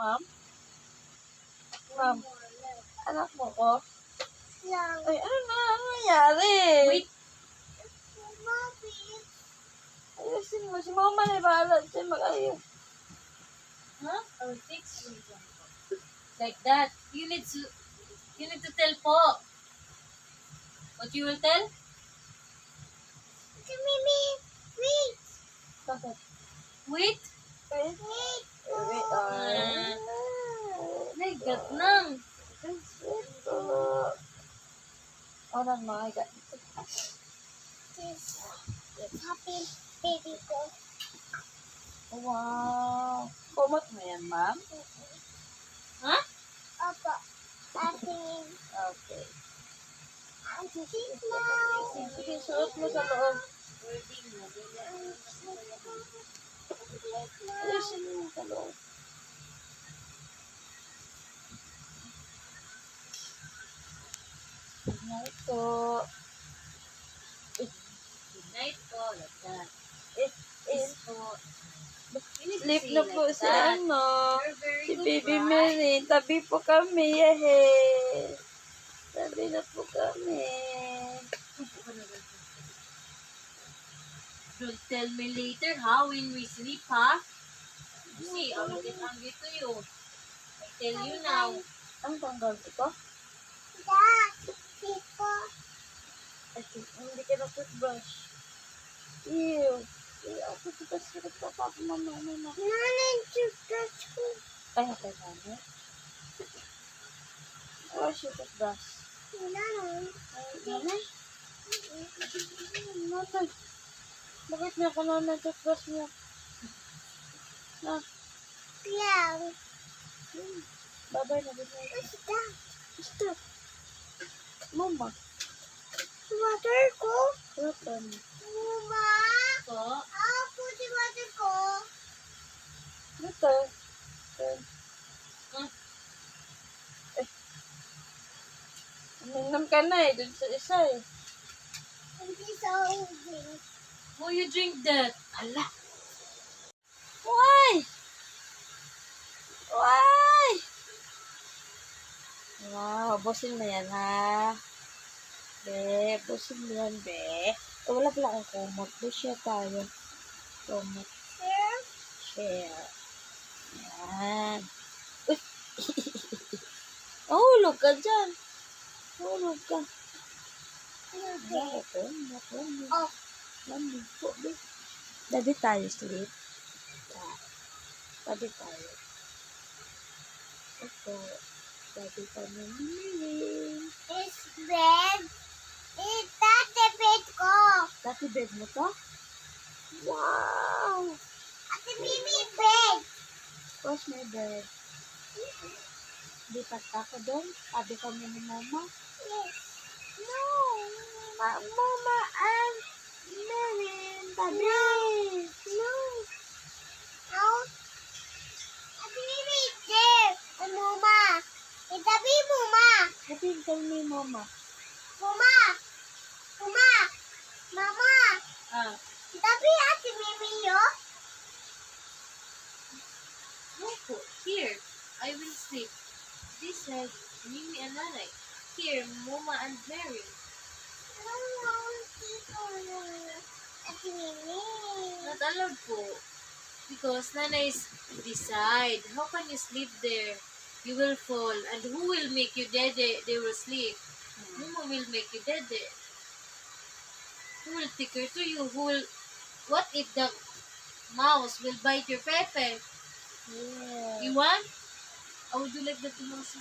Ma'am? Ma'am? Anak mo ko? Ay, ano nangyari? Wait. Ayusin mo. Si Mama na bahala siya mag-ayos. Huh? Or fix it. Like that. You need to tell po. What you will tell? Bakit? Wait. Wait. Naigat nang. Ito. Orang mga ikat. Happy baby ko. Wow. Kumot mo yan, ma'am? Ha? Opo. Ating Okay. smile. Sige, suot mo sa loob. Ayusin mo sa loob. Good night po. Good night po. Like that. Eh, Po. sleep na po si that. ano. You're very Si good, Baby right? Mary. Tabi po kami. Yehey. Tabi na po kami. Don't tell me later, how when we sleep, ha? See, I will get angry to you. I tell you now. Ang tanggal ko? Dad, Tito. Hindi ka na toothbrush. Ew. Ako toothbrush ko pa. Mama. Nanay, toothbrush ko. Kaya kay mama. Wash your toothbrush. Nanay. Nanay? Nanay. Bakit niya ka na ng toothbrush niya? Na. Yang. Bye-bye na. Good night. What's that? Stop. Mama. Water ko. Open. Mama. Po. Ako si water ko. Dito. Uminom ka na eh. Doon sa isa eh. Hindi sa ubing. Who you drink that? Ala. Why? Why? Wow, bosin mo yan ha. Be, bosin mo yan be. Wala pala akong kumot. Be, share tayo. Kumot. Sir? Share. Yan. Uy. Mahulog ka dyan. Mahulog ka. Bakit eh? Bakit? Oh. Lamig po, be. Tabi tayo, sleep. Tabi tayo. Ito. Tabi tayo. It's bed. It's that the bed ko. Dati bed mo to? Wow! Ate baby bed. Where's my bed? Lipat ako doon. Tabi kami ni Mama. Yes. No! Mama and Marin. Tabi. No. No. Ate baby there. Mama. Itabi mama. Tabi kami ni Mama. Mama. Mama. Mama. Ah. Itabi ate baby yo. No po. Here. I will sleep. This said Mimi and Nanay. Here, Mama and Mary. Ate baby. Not allowed po. Because Nana is beside. How can you sleep there? You will fall. And who will make you dede? They will sleep. Mama will make you dede. Who will take her to you? Who will... What if the mouse will bite your pepe? Yeah. You want? I would you like that to mouse?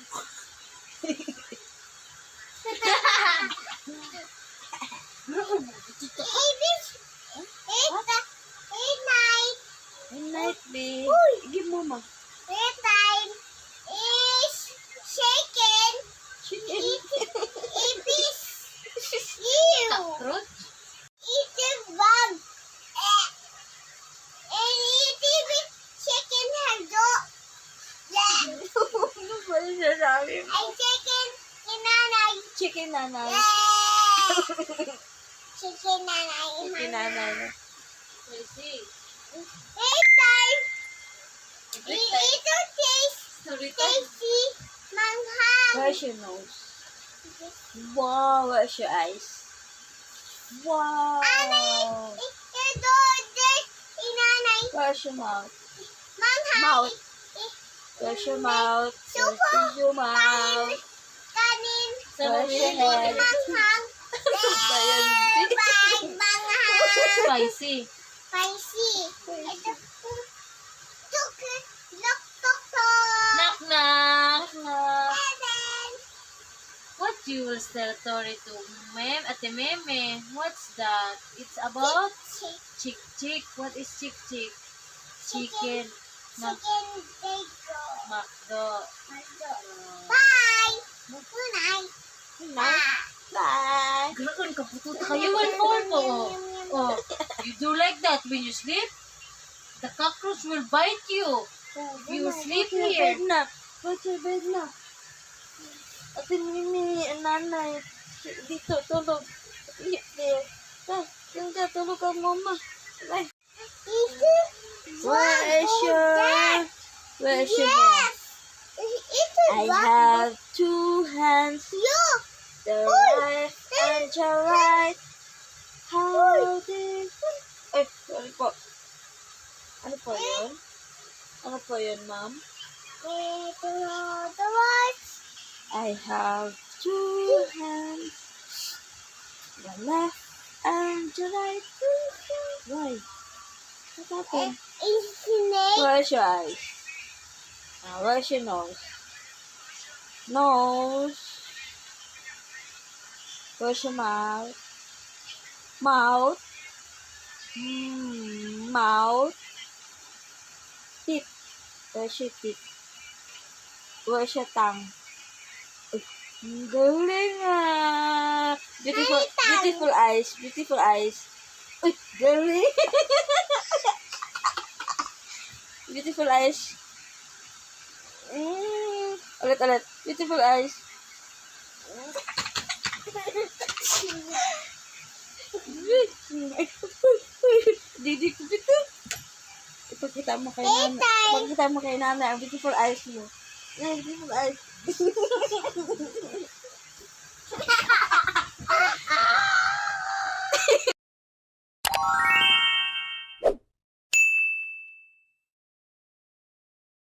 Good night, babe. Give Mama. Cockroach? Ano ba yung sinasabi mo? Chicken nanay. Chicken nanay. Chicken nanay. I see. It's time. Every time. Ito taste. Where's your nose? Wow, where's your eyes? Wow. Ito, inanay. Where's your mouth? Manghang. Mouth. Where's your mouth? Where's your mouth? Kanin. Sa Where's your head? Manghang. Ba yan? Manghang. Spicy. Spicy. Ito. Tuk. Lok. Knock knock. Knock. Seven. What you will tell story to Ate Meme? What's that? It's about Chick. chick. What is chick? Chicken. Mac Chicken Dago. Macdo. Bye. Good Night. Bye. Graon ka putut kayo one more mo. Oh, you do like that when you sleep? The cockroach will bite you. You sleep Go to your here. bed na. Go to your bed na. Ate Mimi, nanay. Dito, tulog. There. Diyan ka, tulog ka, mama. Bye. Where's your hair? I have two hands, the left and the right. How did... sorry po. Ano po yun? Ano po yun, ma'am? I have two hands, the left and the right. Why? What happened? Where's your eyes? Where's your nose? Nose. Where's your mouth? Mouth. Mouth. Teeth. Where's your teeth? Where's your tongue? Ang galing ah. Beautiful eyes. Beautiful eyes. Uy, galing. Beautiful eyes. Ulit. Beautiful eyes. Didik ko dito. Ipagkita mo kay nanay. Ipagkita mo kay nanay ang beautiful eyes mo. Beautiful eyes.